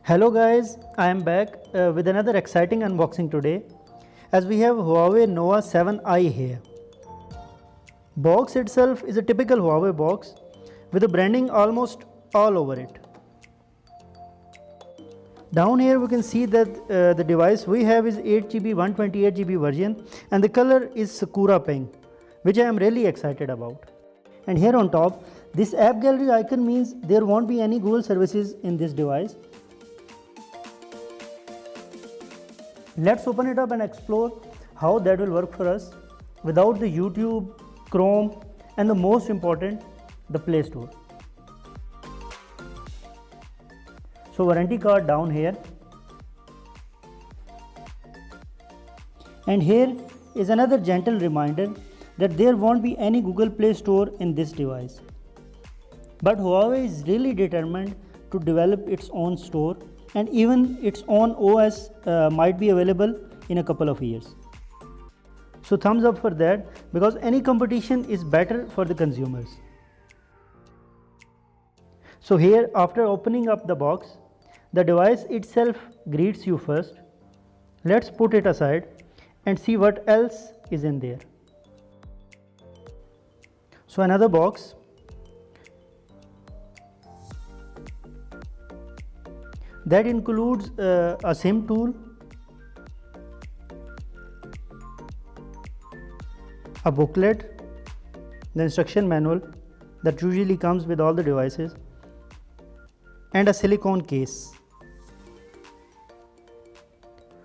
Hello guys, I am back with another exciting unboxing today as we have Huawei Nova 7i here. Box itself is a typical Huawei box with the branding almost all over it. Down here we can see that the device we have is 8GB 128GB version and the color is Sakura pink, which I am really excited about. And here on top, this app gallery icon means there won't be any Google services in this device. Let's open it up and explore how that will work for us without the YouTube, Chrome, and the most important, the Play Store. So warranty card down here, and here is another gentle reminder that there won't be any Google Play Store in this device. But Huawei is really determined to develop its own store, and even its own OS might be available in a couple of years. So thumbs up for that, because any competition is better for the consumers. So here, after opening up the box, the device itself greets you first. Let's put it aside and see what else is in there. So another box. That includes a SIM tool, a booklet, the instruction manual that usually comes with all the devices, and a silicone case.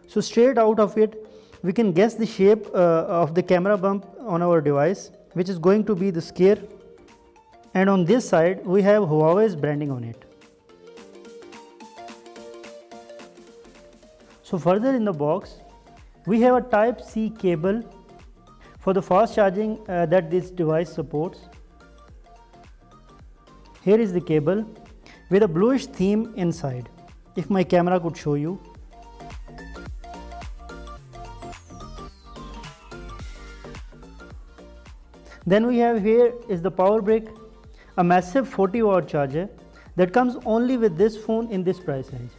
So straight out of it, we can guess the shape of the camera bump on our device, which is going to be the scare, and on this side we have Huawei's branding on it. So further in the box, we have a Type-C cable for the fast charging that this device supports. Here is the cable with a bluish theme inside, if my camera could show you. Then we have here is the power brick, a massive 40-watt charger that comes only with this phone in this price range.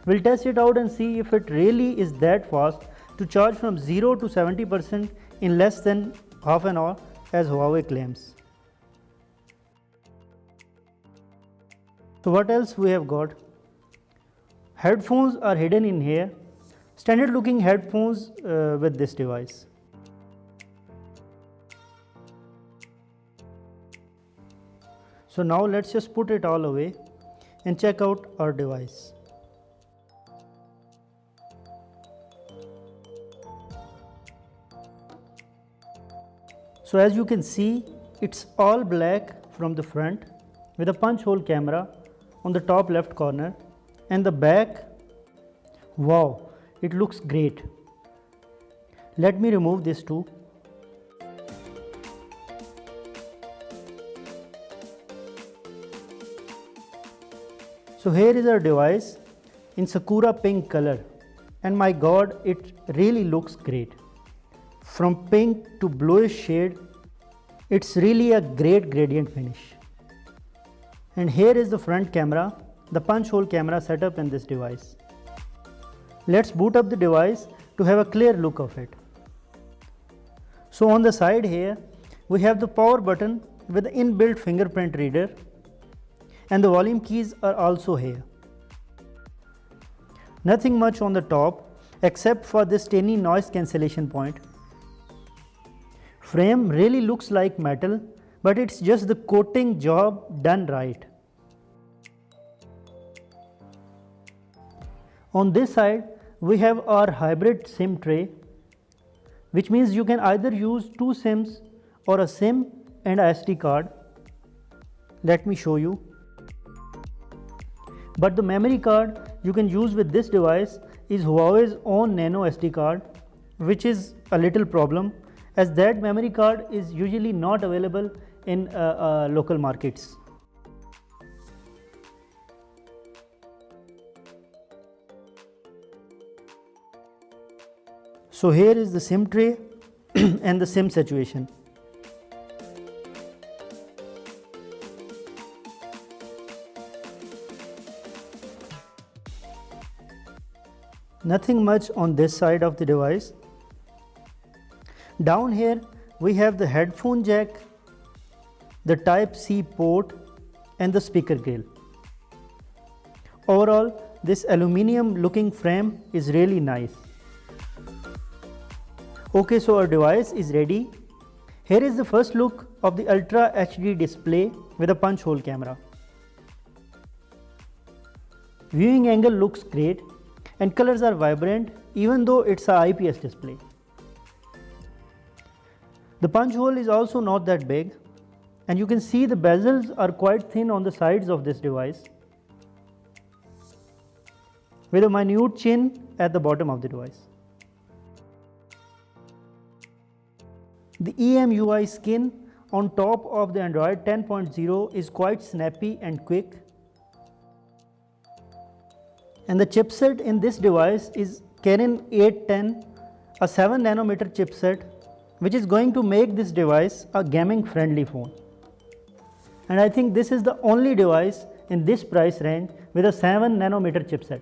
We'll test it out and see if it really is that fast to charge from 0 to 70% in less than half an hour as Huawei claims. So what else we have got? Headphones are hidden in here. Standard looking headphones with this device. So now let's just put it all away and check out our device. So as you can see, it's all black from the front with a punch hole camera on the top left corner, and the back, wow, it looks great. Let me remove this too. So here is our device in Sakura pink color, and my god, it really looks great. From pink to bluish shade, it's really a great gradient finish. And here is the front camera, the punch hole camera setup in this device. Let's boot up the device to have a clear look of it. So on the side here, we have the power button with the inbuilt fingerprint reader, and the volume keys are also here. Nothing much on the top except for this tiny noise cancellation point. Frame really looks like metal, but it's just the coating job done right. On this side, we have our hybrid SIM tray, which means you can either use two SIMs or a SIM and a SD card. Let me show you. But the memory card you can use with this device is Huawei's own Nano SD card, which is a little problem, as that memory card is usually not available in local markets. So here is the SIM tray and the SIM situation. Nothing much on this side of the device. Down here we have the headphone jack, the Type-C port and the speaker grill. Overall, this aluminium looking frame is really nice. Okay, so our device is ready. Here is the first look of the Ultra HD display with a punch hole camera. Viewing angle looks great and colors are vibrant even though it's a IPS display. The punch hole is also not that big, and you can see the bezels are quite thin on the sides of this device, with a minute chin at the bottom of the device. The EMUI skin on top of the Android 10.0 is quite snappy and quick, and the chipset in this device is Kirin 810, a 7nm chipset, which is going to make this device a gaming friendly phone. And I think this is the only device in this price range with a 7nm chipset.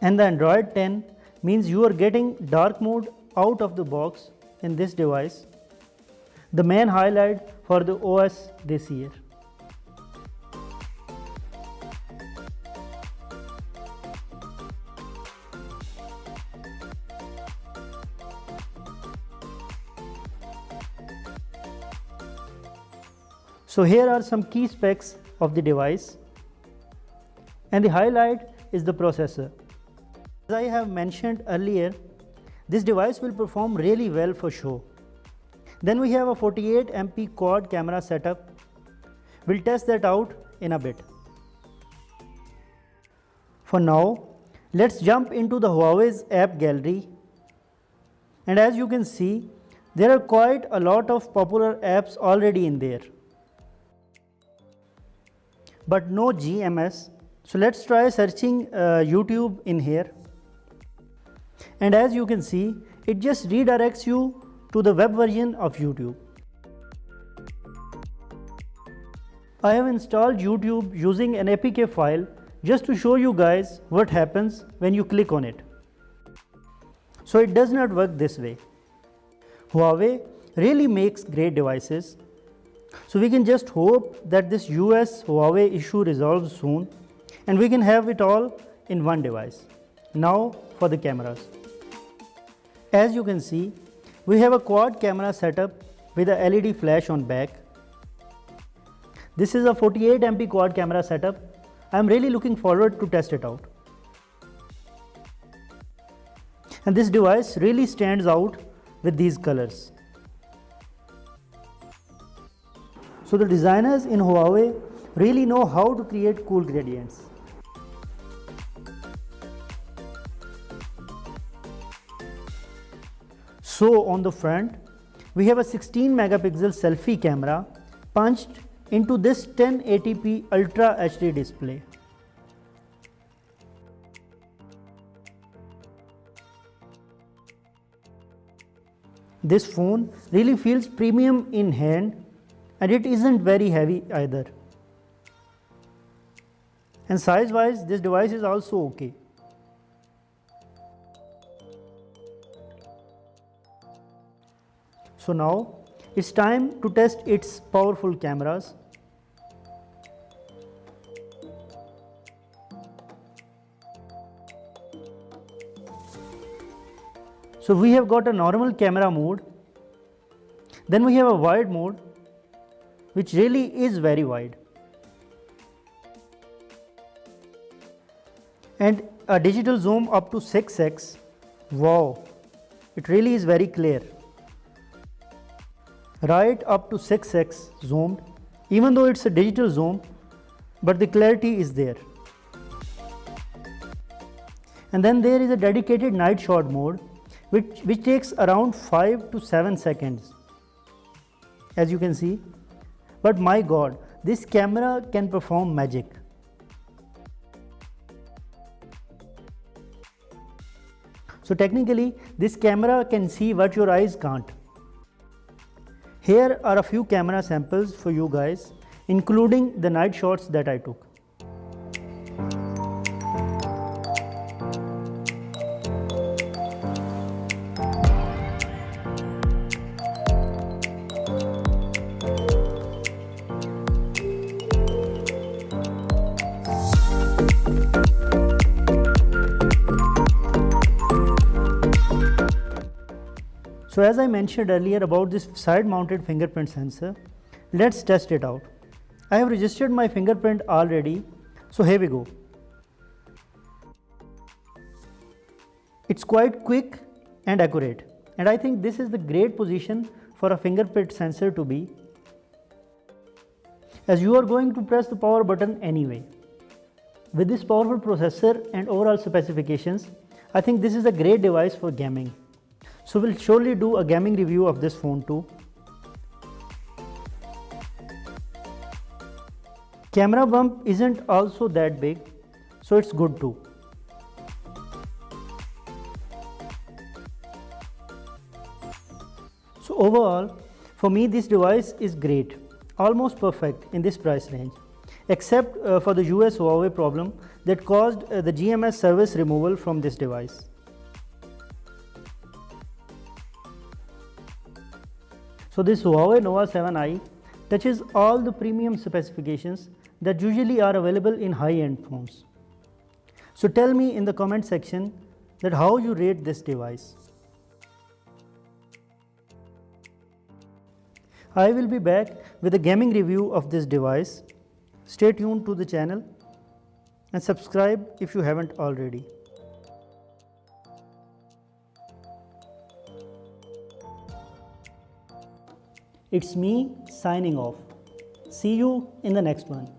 And the Android 10 means you are getting dark mode out of the box in this device, the main highlight for the OS this year. So here are some key specs of the device, and the highlight is the processor. As I have mentioned earlier, this device will perform really well for show. Then we have a 48MP quad camera setup. We'll test that out in a bit. For now, let's jump into the Huawei's app gallery. And as you can see, there are quite a lot of popular apps already in there, but no GMS. So let's try searching YouTube in here. And as you can see, it just redirects you to the web version of YouTube. I have installed YouTube using an APK file just to show you guys what happens when you click on it. So it does not work this way. Huawei really makes great devices. So we can just hope that this US Huawei issue resolves soon and we can have it all in one device. Now for the cameras. As you can see, we have a quad camera setup with a LED flash on back. This is a 48MP quad camera setup. I am really looking forward to test it out. And this device really stands out with these colors. So the designers in Huawei really know how to create cool gradients. So on the front, we have a 16 megapixel selfie camera punched into this 1080p Ultra HD display. This phone really feels premium in hand, and it isn't very heavy either. And size wise, this device is also okay. So now it's time to test its powerful cameras. So we have got a normal camera mode, then we have a wide mode, which really is very wide, and a digital zoom up to 6x. Wow, it really is very clear. Right up to 6x zoomed, even though it's a digital zoom, but the clarity is there. And then there is a dedicated night shot mode, which takes around 5 to 7 seconds, as you can see. But my God, this camera can perform magic. So technically, this camera can see what your eyes can't. Here are a few camera samples for you guys. including the night shots that I took. So as I mentioned earlier about this side mounted fingerprint sensor, let's test it out. I have registered my fingerprint already, so here we go. It's quite quick and accurate, and I think this is the great position for a fingerprint sensor to be, as you are going to press the power button anyway. With this powerful processor and overall specifications, I think this is a great device for gaming. So we'll surely do a gaming review of this phone too. Camera bump isn't also that big, so it's good too. So overall, for me this device is great, almost perfect in this price range, except for the US Huawei problem that caused the GMS service removal from this device. So this Huawei Nova 7i touches all the premium specifications that usually are available in high-end phones. So tell me in the comment section that how you rate this device. I will be back with a gaming review of this device. Stay tuned to the channel and subscribe if you haven't already. It's me signing off. See you in the next one.